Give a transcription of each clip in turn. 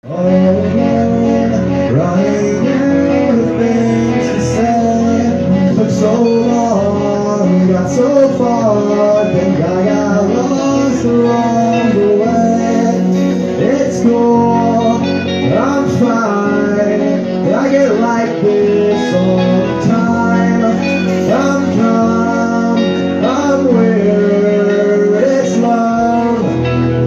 All alone, running out of things to say. Took so long, got so far, think I got lost along the way. It's cool, I'm fine, I get like this all the time. I'm calm, I'm weird, it's love,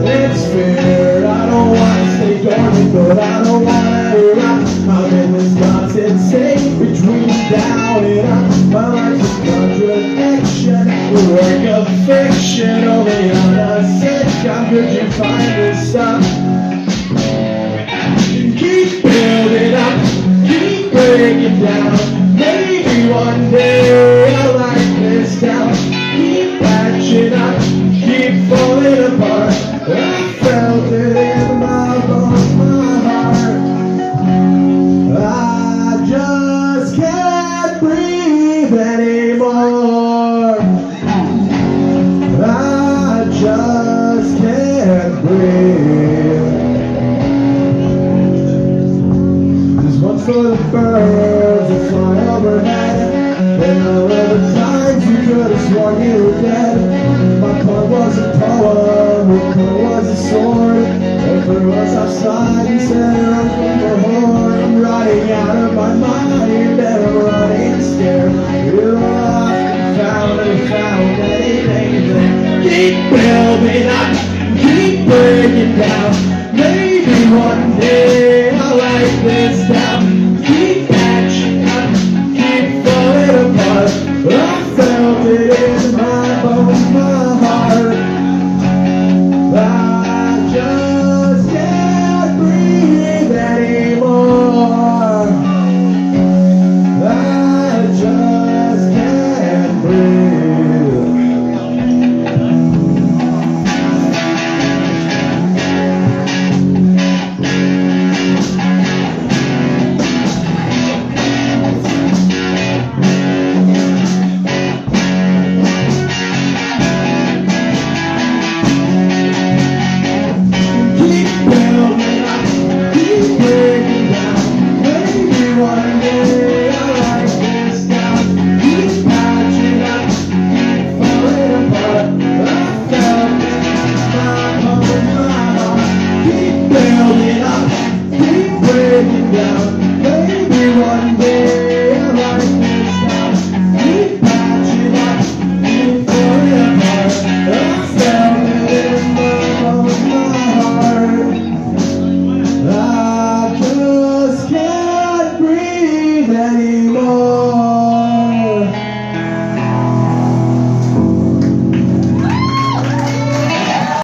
it's fear. I don't want to stay dormant, but I don't want to rock. I'm in this constant state between down and up. My life's a contradiction, the work of fiction. Only on a sitcom could you find this stuff. Keep building up, keep breaking down. Maybe one day I'll like this town. Keep patching up, keep falling apart. I felt it in my bones, my heart. I just can't breathe anymore. I just can't breathe. This one's for the birds that fly overhead. And all of the times you could have sworn you were dead. My car was a poem, your car was a sword. And for us outside, you said I'm for horn. I'm running out of my mind, and I'm running scared. You're lost and found anything. Keep building up, keep breaking down. Maybe one day I'll like this down.